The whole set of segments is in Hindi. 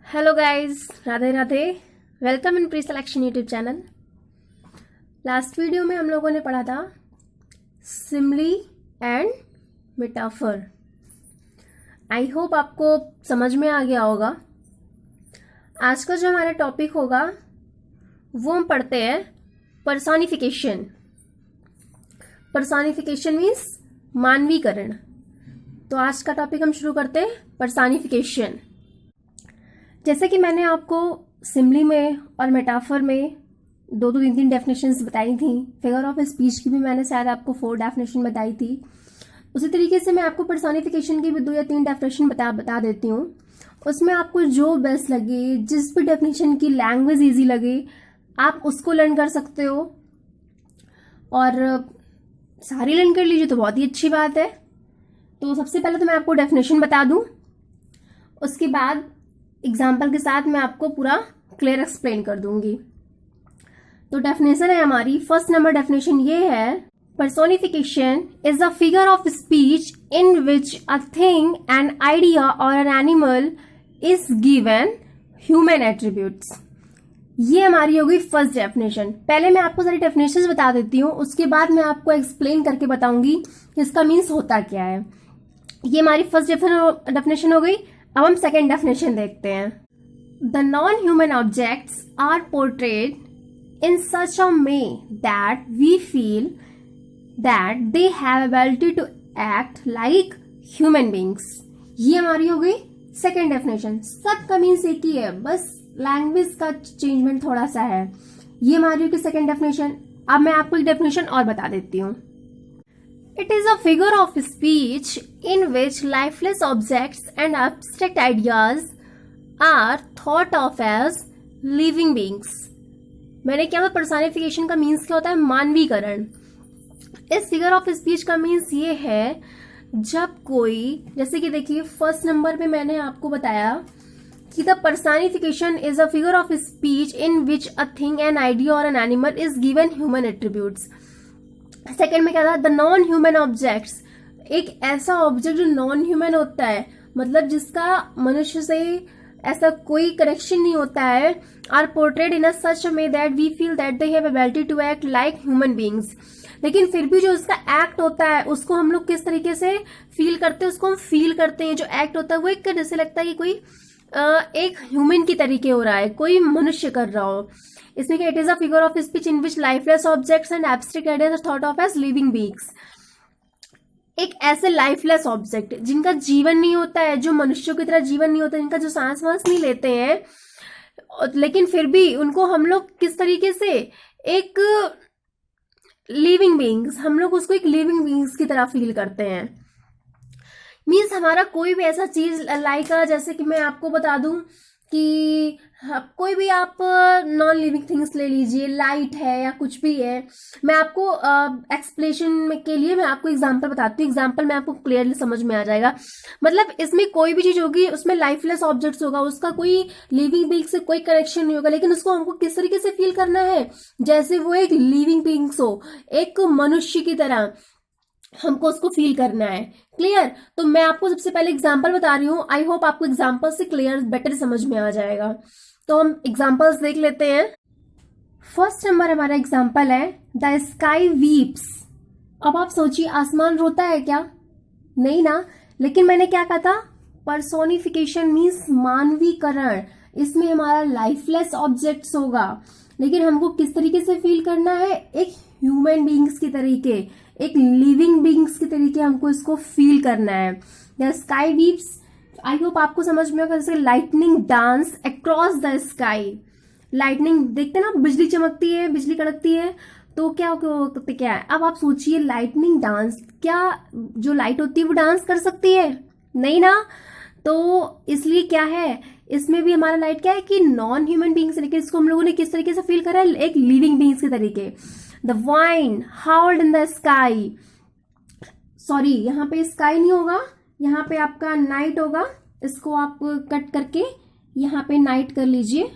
Hello guys, Radhe Radhe. Welcome in pre selection YouTube channel. Last video में हम लोगों ने पढ़ा था Simli and metaphor. I hope आपको समझ में आ गया होगा। आज का जो हमारा टॉपिक होगा वो हम पढ़ते हैं पर्सोनिफिकेशन। Personification means मानवीकरण। तो आज का टॉपिक हम शुरू करते हैं पर्सोनिफिकेशन। जैसे कि मैंने आपको सिमली में और मेटाफर में दो तीन डेफिनेशंस बताई थी। फिगर ऑफ स्पीच की भी मैंने शायद आपको 4 डेफिनेशन बताई थी। उसी तरीके से मैं आपको पर्सोनिफिकेशन की भी 2 या 3 डेफिनेशन बता देती हूँ। उसमें आपको जो बेस्ट लगे, जिस भी डेफिनेशन की लैंग्वेज ईजी लगे, आप उसको लर्न कर सकते हो। और सारी लर्न कर लीजिए तो बहुत ही अच्छी बात है। तो सबसे पहले तो मैं आपको डेफिनेशन बता दूं, उसके बाद एग्जाम्पल के साथ मैं आपको पूरा क्लियर एक्सप्लेन कर दूंगी। तो डेफिनेशन है हमारी, फर्स्ट नंबर डेफिनेशन ये है, personification is a figure of speech in which a thing, an idea or an animal is given human attributes. ये हमारी होगी फर्स्ट डेफिनेशन। पहले मैं आपको सारी डेफिनेशंस बता देती हूँ, उसके बाद मैं आपको एक्सप्लेन करके बताऊंगी कि इसका मीन्स होता क्या है। ये हमारी फर्स्ट डेफिनेशन हो गई। अब हम सेकेंड डेफिनेशन देखते हैं। The non human objects are portrayed in such a way that we feel that they have ability to act like human beings. ये हमारी हो गई सेकेंड डेफिनेशन। सबका मीन्स एक ही है, बस लैंग्वेज का चेंजमेंट थोड़ा सा है। ये हमारी होगी सेकेंड डेफिनेशन। अब मैं आपको एक डेफिनेशन और बता देती हूँ। It is a figure of speech in which lifeless objects and abstract ideas are thought of as living beings. मैंने क्या पर्सोनिफिकेशन का मीन्स क्या होता है? मानवीकरण। इस फिगर ऑफ स्पीच का मीन्स ये है, जब कोई, जैसे कि देखिए फर्स्ट नंबर पे मैंने आपको बताया कि the personification is a figure of speech in which a thing, an idea or an animal is given human attributes. Second में क्या था? द नॉन ह्यूमन ऑब्जेक्ट्स, एक ऐसा ऑब्जेक्ट जो नॉन ह्यूमन होता है, मतलब जिसका मनुष्य से ऐसा कोई कनेक्शन नहीं होता है, are portrayed in a such way that we feel that they have ability to act like human beings. लेकिन फिर भी जो उसका एक्ट होता है उसको हम लोग किस तरीके से फील करते हैं, उसको हम फील करते हैं। जो एक्ट होता है वो एक जैसे लगता है कि कोई एक ह्यूमन की तरीके हो रहा है, कोई मनुष्य कर रहा हो। इसमें क्या, it is a figure of speech in which lifeless objects and abstract ideas are thought of as living beings. एक ऐसे लाइफलेस ऑब्जेक्ट जिनका जीवन नहीं होता है, जो मनुष्यों की तरह जीवन नहीं होता, जिनका जो सांस वांस नहीं लेते हैं, लेकिन फिर भी उनको हम लोग किस तरीके से एक लिविंग बीइंग्स, हम लोग उसको एक लिविंग बीइंग्स की तरह फील करते हैं। मीन्स हमारा कोई भी ऐसा चीज लाइक, जैसे कि मैं आपको बता दूं कि कोई भी आप नॉन लिविंग थिंग्स ले लीजिए, लाइट है या कुछ भी है। मैं आपको एक्सप्लेनेशन के लिए मैं आपको एग्जांपल बताती हूँ। एग्जांपल में आपको क्लियरली समझ में आ जाएगा। मतलब इसमें कोई भी चीज होगी, उसमें लाइफलेस ऑब्जेक्ट्स होगा, उसका कोई लिविंग बीइंग से कोई कनेक्शन नहीं होगा, लेकिन उसको हमको किस तरीके से फील करना है, जैसे वो एक लिविंग बीइंग्स हो, एक मनुष्य की तरह हमको उसको फील करना है। क्लियर? तो मैं आपको सबसे पहले एग्जांपल बता रही हूँ। आई होप आपको एग्जांपल से क्लियर बेटर समझ में आ जाएगा। तो हम एग्जांपल्स देख लेते हैं। फर्स्ट नंबर हमारा एग्जांपल है, द स्काई वीप्स। अब आप सोचिए, आसमान रोता है क्या? नहीं ना। लेकिन मैंने क्या कहा था? पर्सोनिफिकेशन मीन्स मानवीकरण। इसमें हमारा लाइफलेस ऑब्जेक्ट्स होगा, लेकिन हमको किस तरीके से फील करना है? एक ह्यूमन बीइंग्स की तरीके, एक लिविंग बीइंग्स के तरीके हमको इसको फील करना है। The sky weeps, I hope आपको समझ में होगा। जैसे lightning dance across the sky. Lightning देखते ना, बिजली चमकती है, बिजली कड़कती है, तो क्या है? अब आप सोचिए, लाइटनिंग डांस, क्या जो लाइट होती है वो डांस कर सकती है? नहीं ना। तो इसलिए क्या है, इसमें भी हमारा लाइट क्या है कि नॉन ह्यूमन बीइंग्स, लेकिन इसको हम लोगों ने किस तरीके से फील करा है? एक लिविंग बीइंग्स के तरीके। The wind howled in the sky, sorry यहाँ पे स्काई नहीं होगा, यहाँ पे आपका नाइट होगा। इसको आप कट करके यहाँ पे नाइट कर लीजिए।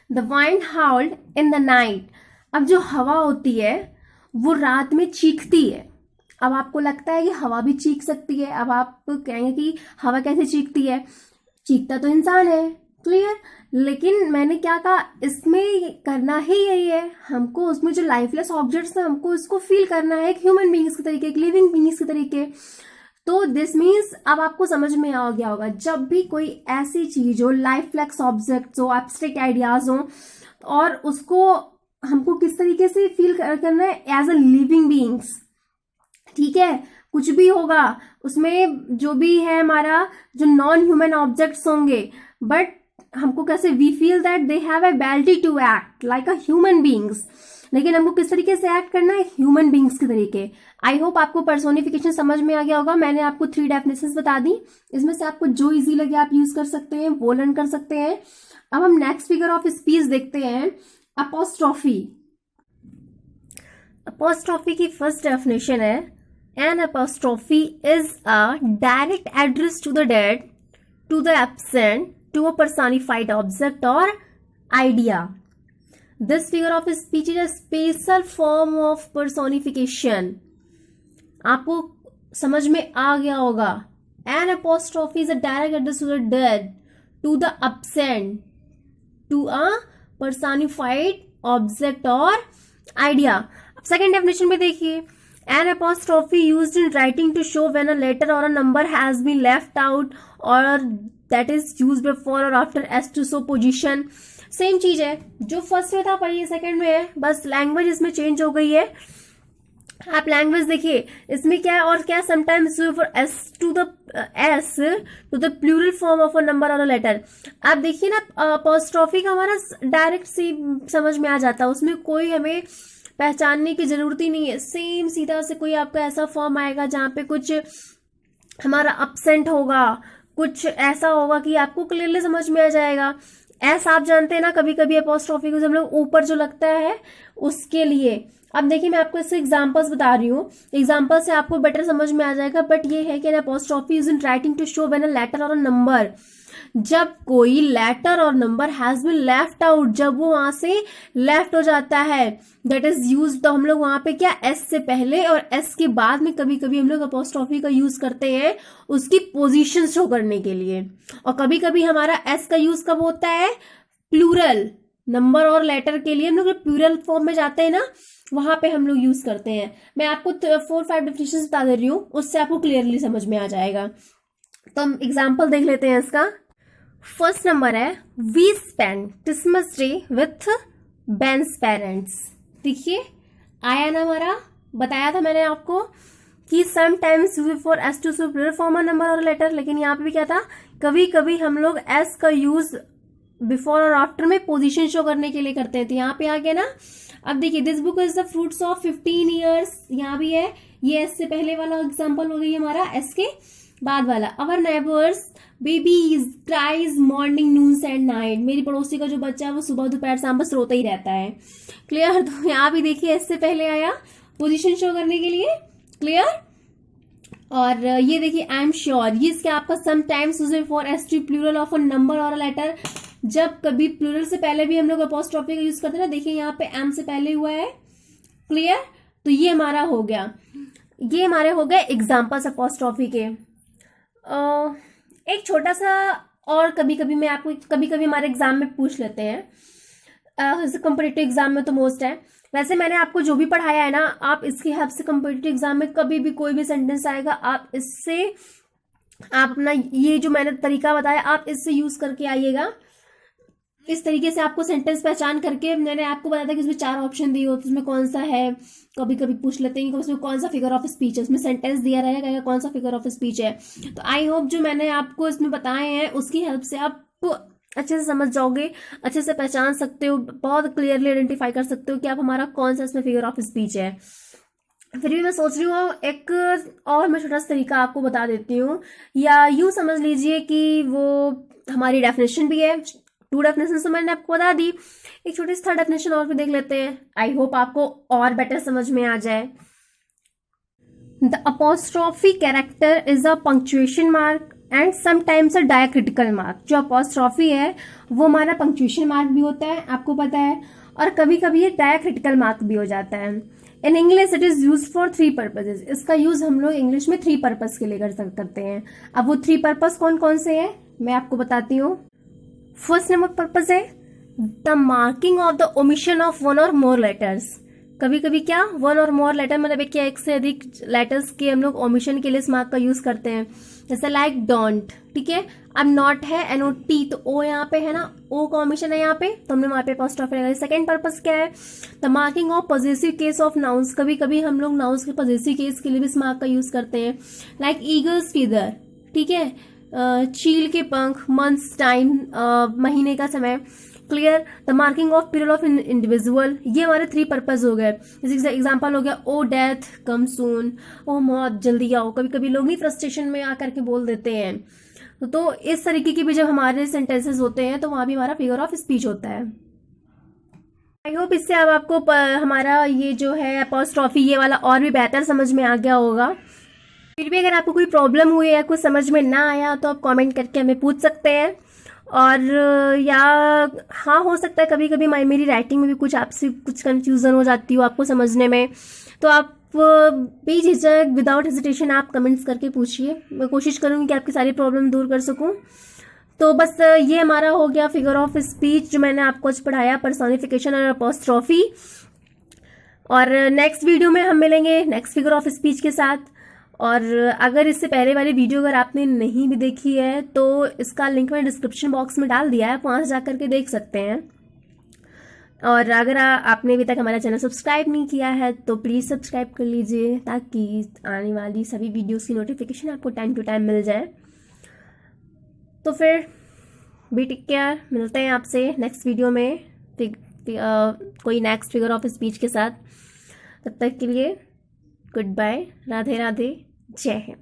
The wind howled in the night. अब जो हवा होती है वो रात में चीखती है। अब आपको लगता है कि हवा भी चीख सकती है। अब आप कहेंगे कि हवा कैसे चीखती है, चीखता तो इंसान है, क्लियर। लेकिन मैंने क्या कहा, इसमें करना ही यही है हमको, उसमें जो लाइफलेस ऑब्जेक्ट्स है हमको इसको फील करना है एक ह्यूमन बींग्स के तरीके, एक लिविंग बींग्स के तरीके। तो दिस मीन्स अब आपको समझ में आ गया होगा, जब भी कोई ऐसी चीज हो, लाइफलेस ऑब्जेक्ट्स हो, एब्स्ट्रैक्ट आइडियाज हो, और उसको हमको किस तरीके से फील करना है, एज अ लिविंग बींग्स, ठीक है। कुछ भी होगा उसमें, जो भी है हमारा जो नॉन ह्यूमन ऑब्जेक्ट्स होंगे, बट हमको कैसे, we feel that they have ability to act like a human beings, लेकिन हमको किस तरीके से एक्ट करना है, ह्यूमन बींग्स के तरीके। आई होप आपको पर्सोनिफिकेशन समझ में आ गया होगा। मैंने आपको 3 डेफिनेशंस बता दी, इसमें से आपको जो इजी लगे आप यूज कर सकते हैं, वो लर्न कर सकते हैं। अब हम नेक्स्ट फिगर ऑफ स्पीच देखते हैं, अपोस्ट्रोफी। अपोस्ट्रोफी की फर्स्ट डेफिनेशन है, an apostrophe is a direct address to the dead, to the absent, to a personified object or idea. This figure of speech is a special form of personification. आपको समझ में आ गया होगा, an apostrophe is a direct address to the dead, to the absent, to a personified object or idea. अब सेकेंड डेफिनेशन में देखिए, an apostrophe used in writing to show when a letter or a number has been left out or that is used before or after as to show position. Same चीज है, जो फर्स्ट में था वही सेकंड में है, बस लैंग्वेज इसमें चेंज हो गई है। आप लैंग्वेज देखिए, इसमें क्या है और क्या, sometimes for S to the plural form of a number और अ लेटर। आप देखिए ना, अपोस्ट्रोफी का हमारा डायरेक्ट सी समझ में आ जाता है, उसमें कोई हमें पहचानने की जरूरत ही नहीं है। सेम सीधा से कोई आपका ऐसा फॉर्म आएगा जहां पे कुछ हमारा अपसेंट होगा, कुछ ऐसा होगा कि आपको क्लियरली समझ में आ जाएगा। ऐसा आप जानते हैं ना, कभी कभी अपोस्ट्रोफी को हम लोग ऊपर जो लगता है उसके लिए। अब देखिए, मैं आपको इससे एग्जांपल्स बता रही हूँ, एग्जांपल से आपको बेटर समझ में आ जाएगा। बट ये है कि apostrophe is in writing to show when a letter और अ नंबर, जब कोई लेटर और number has been left out, जब वो वहां से लेफ्ट हो जाता है, दैट इज यूज। तो हम लोग वहां पे क्या, एस से पहले और एस के बाद में कभी कभी हम लोग अपोस्ट्रोफी का यूज करते हैं उसकी पोजीशन शो करने के लिए। और कभी कभी हमारा एस का यूज कब होता है, प्लूरल नंबर और लेटर के लिए हम लोग प्लूरल फॉर्म में जाते हैं ना, वहां पे हम लोग यूज करते हैं। मैं आपको 4-5 डेफिनेशन बता दे रही हूँ, उससे आपको क्लियरली समझ में आ जाएगा। तो हम एग्जाम्पल देख लेते हैं इसका। फर्स्ट नंबर है, we spend Christmas day with Ben's parents. देखिए आया ना, हमारा बताया था मैंने आपको कि sometimes before S to plural form number और लेटर, लेकिन यहाँ पे भी क्या था, कभी कभी हम लोग एस का यूज बिफोर और आफ्टर में पोजीशन शो करने के लिए करते थे। यहाँ पे आ गया ना। अब देखिए, this book is the fruits of 15 years, यहाँ भी है, ये एस से पहले वाला एग्जाम्पल हो गई हमारा, एस के बाद वाला। अवर neighbours babies cries morning Nunes and night, मेरी पड़ोसी का जो बच्चा है वो सुबह दोपहर शाम बस रोता ही रहता है। क्लियर। तो यहाँ भी देखिए, एस से पहले आया पोजीशन शो करने के लिए, क्लियर। और ये देखिए, आई एम श्योर, ये इसके आपका sometimes for S to plural of a number और अ लेटर, जब कभी प्लूरल से पहले भी हम लोग अपोस्ट्रोफी का यूज करते हैं ना। देखिए यहाँ पे एम से पहले हुआ है, क्लियर। तो ये हमारा हो गया, ये हमारे हो गए एग्जाम्पल्स अपोस्ट्रोफी के। एक छोटा सा और, कभी कभी मैं आपको, कभी कभी हमारे एग्जाम में पूछ लेते हैं, कंपटीटिव एग्जाम में तो मोस्ट है। वैसे मैंने आपको जो भी पढ़ाया है ना, आप इसकी हेल्प से कंपटीटिव एग्जाम में कभी भी कोई भी सेंटेंस आएगा, आप इससे, आप अपना ये जो मैंने तरीका बताया आप इससे यूज करके आइएगा। इस तरीके से आपको सेंटेंस पहचान करके, मैंने आपको बताया था कि उसमें 4 ऑप्शन दिए हो, तो उसमें कौन सा है, कभी कभी पूछ लेते हैं कि उसमें कौन सा फिगर ऑफ स्पीच है, उसमें सेंटेंस दिया रहेगा कौन सा फिगर ऑफ स्पीच है। तो आई होप जो मैंने आपको इसमें बताए हैं उसकी हेल्प से आप अच्छे से समझ जाओगे, अच्छे से पहचान सकते हो, बहुत क्लियरली आइडेंटिफाई कर सकते हो कि आप हमारा कौन सा इसमें फिगर ऑफ स्पीच है। फिर भी मैं सोच रही हूँ एक और मैं छोटा सा तरीका आपको बता देती हूँ, या यूं समझ लीजिए कि वो हमारी डेफिनेशन भी है। 2 डेफिनेशन तो मैंने आपको बता दी, एक छोटी सी 3rd डेफिनेशन और भी देख लेते हैं। आई होप आपको और बेटर समझ में आ जाए। The apostrophe character is a punctuation mark and sometimes a diacritical mark. जो अपोस्ट्रोफी है वो हमारा पंक्चुएशन मार्क भी होता है, आपको पता है, और कभी कभी ये डायक्रिटिकल मार्क भी हो जाता है। In English it is use for 3 purposes. इसका यूज हम लोग इंग्लिश में 3 पर्पज के लिए करते हैं। अब वो 3 पर्पज कौन कौन से हैं मैं आपको बताती हूँ। फर्स्ट नंबर पर्पज है the marking of the omission of 1 और मोर लेटर्स। कभी कभी क्या 1 और मोर लेटर मतलब एक से अधिक लेटर्स के हम लोग ओमिशन के लिए इस मार्क का यूज करते हैं। जैसे लाइक डोंट, ठीक है। अब नॉट है NOT, तो ओ यहाँ पे है ना, ओ का ओमिशन है यहाँ पे, तो हमने वहां पे अपॉस्ट्रोफी लगाई। सेकंड पर्पस क्या है the marking of possessive case of nouns. कभी कभी हम लोग नाउन्स के पॉजेसिव केस के लिए भी इस मार्क का यूज करते हैं। लाइक ईगल्स फीदर, ठीक है, चील के पंख, मंथ्स टाइम, महीने का समय। Clear. The marking of period of individual, ये हमारे 3 पर्पज हो गए। जैसे एग्जांपल हो गया ओ डेथ कम सून, ओ मौत जल्दी आओ। कभी कभी लोग ही फ्रस्ट्रेशन में आकर के बोल देते हैं, तो इस तरीके के भी जब हमारे सेंटेंसेस होते हैं तो वहां भी हमारा फिगर ऑफ स्पीच होता है। आई होप इससे अब आपको हमारा ये जो है अपॉस्ट्रोफी ये वाला और भी बेहतर समझ में आ गया होगा। फिर भी अगर आपको कोई प्रॉब्लम हुई या कुछ समझ में ना आया तो आप कमेंट करके हमें पूछ सकते हैं। और या हाँ, हो सकता है कभी कभी मेरी राइटिंग में भी कुछ आपसे कुछ कंफ्यूजन हो जाती हो आपको समझने में, तो आप बेझिझक विदाउट हेजिटेशन आप कमेंट्स करके पूछिए। मैं कोशिश करूंगी कि आपकी सारी प्रॉब्लम दूर कर सकूं। तो बस ये हमारा हो गया फिगर ऑफ स्पीच जो मैंने आपको आज पढ़ाया, पर्सोनिफिकेशन और अपॉस्ट्रोफी। और नेक्स्ट वीडियो में हम मिलेंगे नेक्स्ट फिगर ऑफ स्पीच के साथ। और अगर इससे पहले वाली वीडियो अगर आपने नहीं भी देखी है तो इसका लिंक मैं डिस्क्रिप्शन बॉक्स में डाल दिया है, आप वहां से जाकर के देख सकते हैं। और अगर आपने अभी तक हमारा चैनल सब्सक्राइब नहीं किया है तो प्लीज़ सब्सक्राइब कर लीजिए ताकि आने वाली सभी वीडियोस की नोटिफिकेशन आपको टाइम टू टाइम मिल जाए। तो फिर बी टेक केयर, मिलते हैं आपसे नेक्स्ट वीडियो में कोई नेक्स्ट फिगर ऑफ स्पीच के साथ। तब तक के लिए गुड बाय, राधे राधे, जय हिंद।